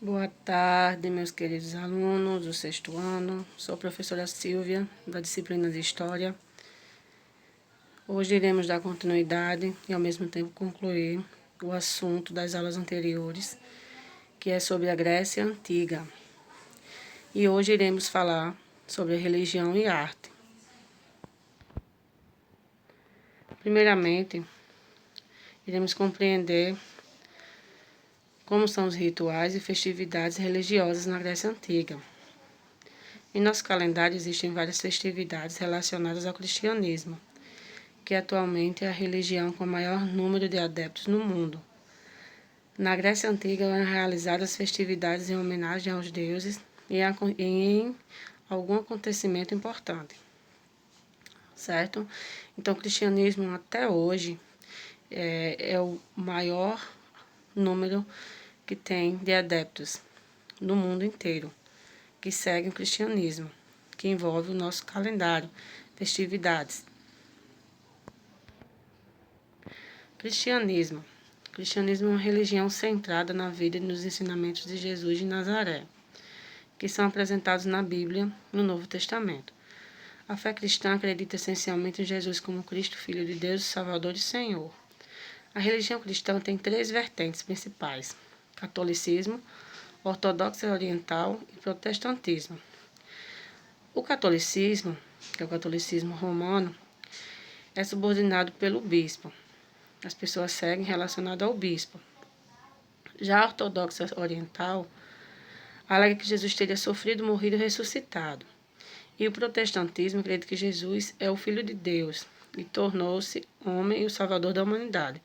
Boa tarde, meus queridos alunos do sexto ano. Sou a professora Silvia, da disciplina de História. Hoje iremos dar continuidade e, ao mesmo tempo, concluir o assunto das aulas anteriores, que é sobre a Grécia Antiga. E hoje iremos falar sobre religião e arte. Primeiramente, iremos compreender como são os rituais e festividades religiosas na Grécia Antiga. Em nosso calendário existem várias festividades relacionadas ao cristianismo, que atualmente é a religião com o maior número de adeptos no mundo. Na Grécia Antiga eram realizadas festividades em homenagem aos deuses e em algum acontecimento importante, certo? Então, o cristianismo até hoje é o maior número que tem de adeptos no mundo inteiro, que seguem o cristianismo, que envolve o nosso calendário, festividades. Cristianismo. O cristianismo é uma religião centrada na vida e nos ensinamentos de Jesus de Nazaré, que são apresentados na Bíblia, no Novo Testamento. A fé cristã acredita essencialmente em Jesus como Cristo, Filho de Deus, Salvador e Senhor. A religião cristã tem três vertentes principais: catolicismo, ortodoxia oriental e protestantismo. O catolicismo, que é o catolicismo romano, é subordinado pelo bispo. As pessoas seguem relacionado ao bispo. Já a ortodoxia oriental alega que Jesus teria sofrido, morrido e ressuscitado. E o protestantismo acredita que Jesus é o Filho de Deus e tornou-se homem e o Salvador da humanidade,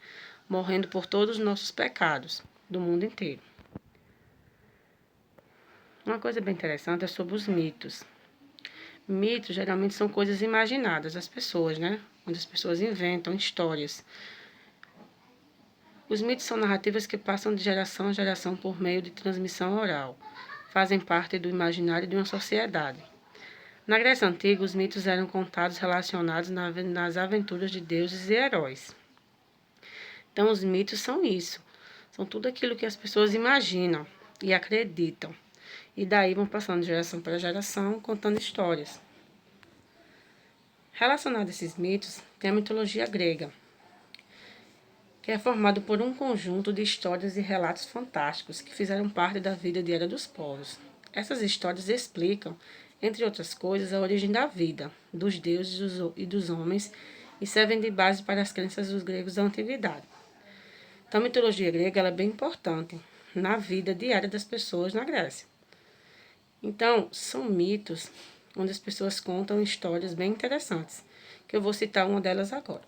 morrendo por todos os nossos pecados do mundo inteiro. Uma coisa bem interessante é sobre os mitos. Mitos geralmente são coisas imaginadas das pessoas, né? Onde as pessoas inventam histórias. Os mitos são narrativas que passam de geração a geração por meio de transmissão oral. Fazem parte do imaginário de uma sociedade. Na Grécia Antiga, os mitos eram contados relacionados nas aventuras de deuses e heróis. Então, os mitos são isso. São tudo aquilo que as pessoas imaginam e acreditam. E daí vão passando de geração para geração, contando histórias. Relacionado a esses mitos, tem a mitologia grega, que é formado por um conjunto de histórias e relatos fantásticos que fizeram parte da vida diária dos povos. Essas histórias explicam, entre outras coisas, a origem da vida, dos deuses e dos homens e servem de base para as crenças dos gregos da antiguidade. Então, a mitologia grega ela é bem importante na vida diária das pessoas na Grécia. Então, são mitos onde as pessoas contam histórias bem interessantes, que eu vou citar uma delas agora.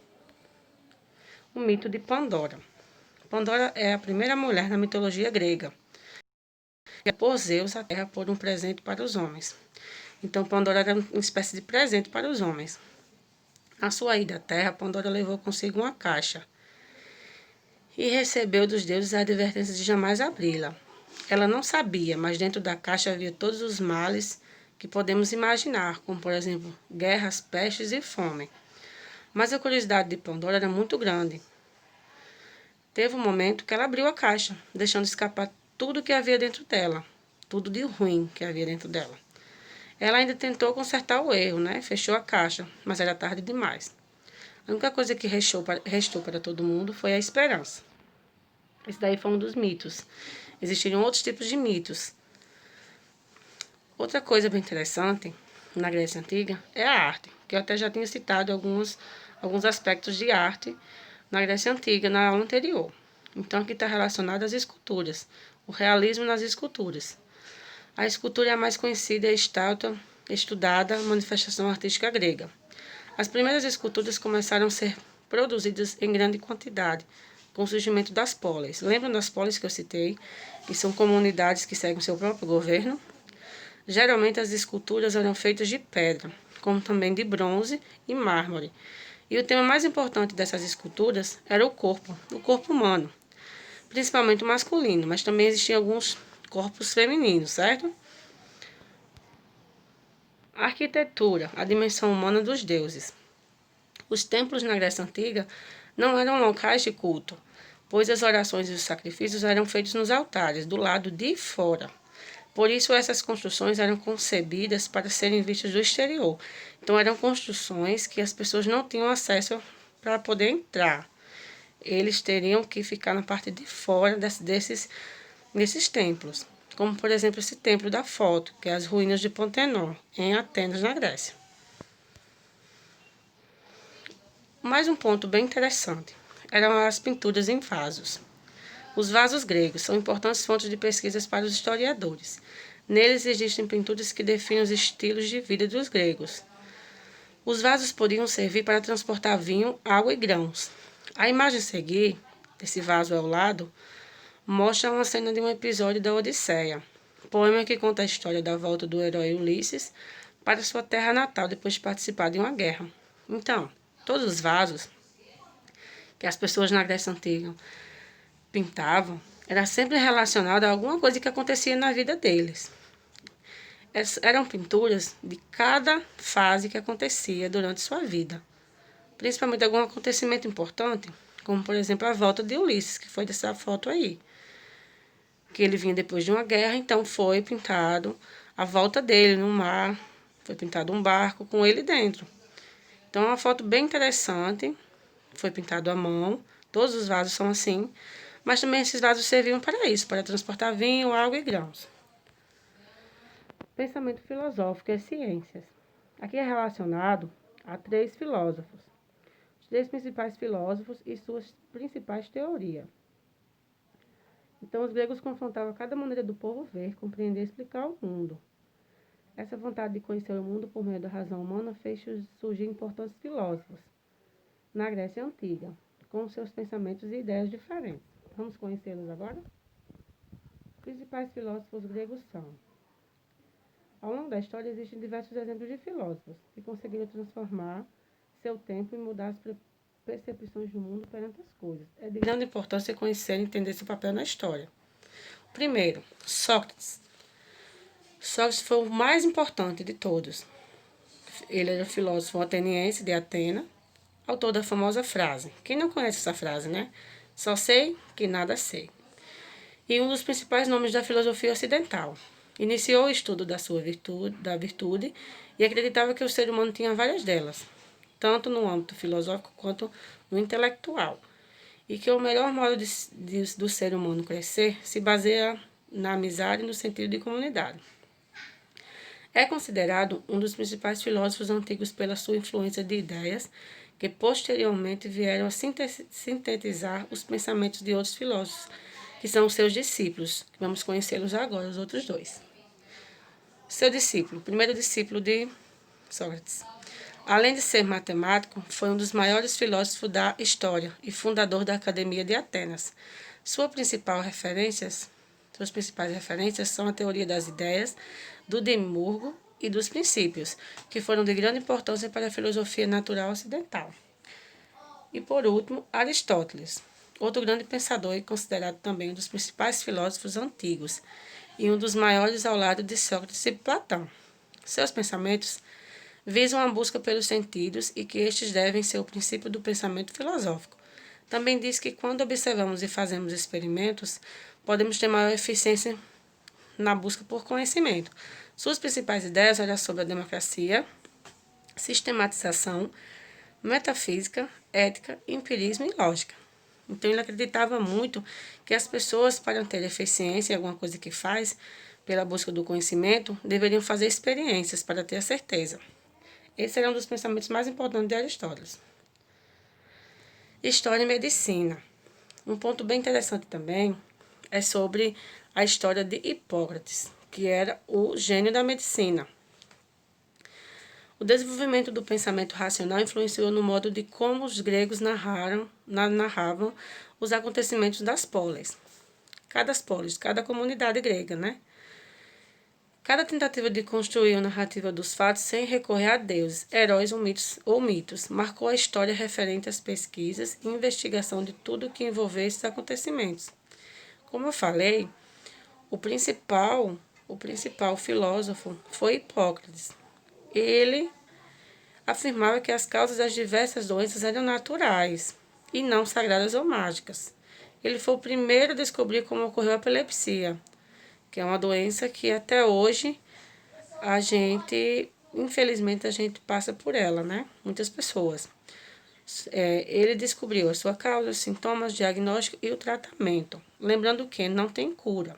O mito de Pandora. Pandora é a primeira mulher na mitologia grega, que é por Zeus a terra por um presente para os homens. Então, Pandora era uma espécie de presente para os homens. Na sua ida à terra, Pandora levou consigo uma caixa e recebeu dos deuses a advertência de jamais abri-la. Ela não sabia, mas dentro da caixa havia todos os males que podemos imaginar, como, por exemplo, guerras, pestes e fome. Mas a curiosidade de Pandora era muito grande. Teve um momento que ela abriu a caixa, deixando escapar tudo que havia dentro dela, tudo de ruim que havia dentro dela. Ela ainda tentou consertar o erro, né? Fechou a caixa, mas era tarde demais. A única coisa que restou para todo mundo foi a esperança. Esse daí foi um dos mitos. Existiram outros tipos de mitos. Outra coisa bem interessante na Grécia Antiga é a arte, que eu até já tinha citado alguns aspectos de arte na Grécia Antiga, na aula anterior. Então, aqui está relacionado às esculturas, o realismo nas esculturas. A escultura é a mais conhecida e a estátua estudada manifestação artística grega. As primeiras esculturas começaram a ser produzidas em grande quantidade, com o surgimento das polis. Lembram das polis que eu citei? Que são comunidades que seguem seu próprio governo? Geralmente as esculturas eram feitas de pedra, como também de bronze e mármore. E o tema mais importante dessas esculturas era o corpo humano, principalmente o masculino, mas também existiam alguns corpos femininos, certo? A arquitetura, a dimensão humana dos deuses. Os templos na Grécia Antiga não eram locais de culto, pois as orações e os sacrifícios eram feitos nos altares, do lado de fora. Por isso, essas construções eram concebidas para serem vistas do exterior. Então, eram construções que as pessoas não tinham acesso para poder entrar. Eles teriam que ficar na parte de fora desses templos. Como, por exemplo, esse templo da foto, que é as ruínas de Pantenon, em Atenas, na Grécia. Mais um ponto bem interessante eram as pinturas em vasos. Os vasos gregos são importantes fontes de pesquisas para os historiadores. Neles existem pinturas que definem os estilos de vida dos gregos. Os vasos podiam servir para transportar vinho, água e grãos. A imagem a seguir, desse vaso ao lado, mostra uma cena de um episódio da Odisseia, poema que conta a história da volta do herói Ulisses para sua terra natal depois de participar de uma guerra. Então, todos os vasos que as pessoas na Grécia Antiga pintavam era sempre relacionado a alguma coisa que acontecia na vida deles. Eram pinturas de cada fase que acontecia durante sua vida, principalmente algum acontecimento importante, como por exemplo a volta de Ulisses, que foi dessa foto aí, que ele vinha depois de uma guerra, então foi pintado a volta dele no mar, foi pintado um barco com ele dentro. Então é uma foto bem interessante, foi pintado à mão, todos os vasos são assim, mas também esses vasos serviam para isso, para transportar vinho, água e grãos. Pensamento filosófico e ciências. Aqui é relacionado a 3 filósofos, os 3 principais filósofos e suas principais teorias. Então, os gregos confrontavam cada maneira do povo ver, compreender e explicar o mundo. Essa vontade de conhecer o mundo por meio da razão humana fez surgir importantes filósofos na Grécia Antiga, com seus pensamentos e ideias diferentes. Vamos conhecê-los agora? Os principais filósofos gregos são: ao longo da história existem diversos exemplos de filósofos que conseguiram transformar seu tempo e mudar as percepções do mundo perante as coisas. É de grande importância conhecer e entender seu papel na história. Primeiro, Sócrates. Sócrates foi o mais importante de todos. Ele era filósofo ateniense de Atena, autor da famosa frase. Quem não conhece essa frase, né? Só sei que nada sei. E um dos principais nomes da filosofia ocidental. Iniciou o estudo da virtude e acreditava que o ser humano tinha várias delas, tanto no âmbito filosófico quanto no intelectual, e que o melhor modo do ser humano crescer se baseia na amizade e no sentido de comunidade. É considerado um dos principais filósofos antigos pela sua influência de ideias que posteriormente vieram a sintetizar os pensamentos de outros filósofos, que são os seus discípulos. Vamos conhecê-los agora, os outros 2. Seu discípulo, primeiro discípulo de Sócrates. Além de ser matemático, foi um dos maiores filósofos da história e fundador da Academia de Atenas. Suas principais referências são a teoria das ideias, do Demurgo e dos princípios, que foram de grande importância para a filosofia natural ocidental. E por último, Aristóteles, outro grande pensador e considerado também um dos principais filósofos antigos, e um dos maiores ao lado de Sócrates e Platão. Seus pensamentos visam a busca pelos sentidos e que estes devem ser o princípio do pensamento filosófico. Também diz que quando observamos e fazemos experimentos, podemos ter maior eficiência na busca por conhecimento. Suas principais ideias eram sobre a democracia, sistematização, metafísica, ética, empirismo e lógica. Então, ele acreditava muito que as pessoas, para ter eficiência em alguma coisa que faz, pela busca do conhecimento, deveriam fazer experiências para ter a certeza. Esse era um dos pensamentos mais importantes de Aristóteles. História e medicina. Um ponto bem interessante também é sobre a história de Hipócrates, que era o gênio da medicina. O desenvolvimento do pensamento racional influenciou no modo de como os gregos narravam os acontecimentos das polis. Cada comunidade grega, né? Cada tentativa de construir a narrativa dos fatos sem recorrer a deuses, heróis ou mitos marcou a história referente às pesquisas e investigação de tudo que envolveu esses acontecimentos. Como eu falei, o principal filósofo foi Hipócrates. Ele afirmava que as causas das diversas doenças eram naturais e não sagradas ou mágicas. Ele foi o primeiro a descobrir como ocorreu a epilepsia, que é uma doença que até hoje a gente, infelizmente, a gente passa por ela, né? Muitas pessoas. Ele descobriu a sua causa, os sintomas, diagnóstico e o tratamento. Lembrando que não tem cura,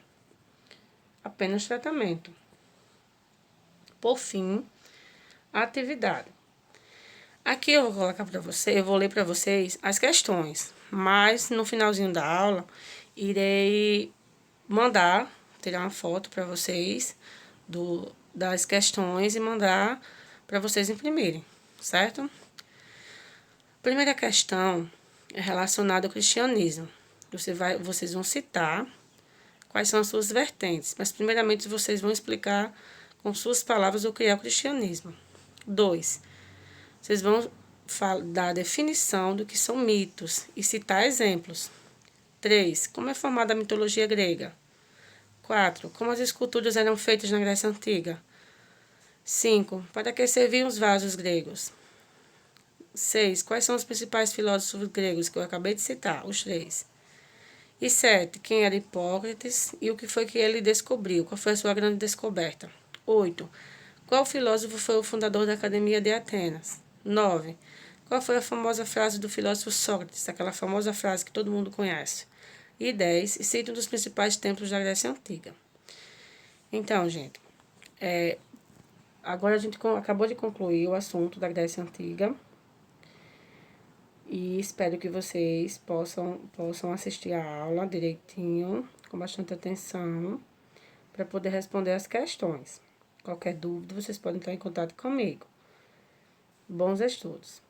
apenas tratamento. Por fim, a atividade. Aqui eu vou colocar para você, eu vou ler para vocês as questões, mas no finalzinho da aula irei mandar, tirar uma foto para vocês das questões e mandar para vocês imprimirem, certo? Primeira questão é relacionada ao cristianismo. Vocês vão citar quais são as suas vertentes, mas primeiramente vocês vão explicar com suas palavras o que é o cristianismo. 2. Vocês vão dar a definição do que são mitos e citar exemplos. 3. Como é formada a mitologia grega? 4. Como as esculturas eram feitas na Grécia Antiga? 5. Para que serviam os vasos gregos? 6. Quais são os principais filósofos gregos que eu acabei de citar? Os 3. E 7. Quem era Hipócrates e o que foi que ele descobriu? Qual foi a sua grande descoberta? 8. Qual filósofo foi o fundador da Academia de Atenas? 9. Qual foi a famosa frase do filósofo Sócrates, aquela famosa frase que todo mundo conhece? E 10. Cite um dos principais templos da Grécia Antiga. Então, gente, agora a gente acabou de concluir o assunto da Grécia Antiga. E espero que vocês possam assistir a aula direitinho, com bastante atenção, para poder responder as questões. Qualquer dúvida, vocês podem entrar em contato comigo. Bons estudos!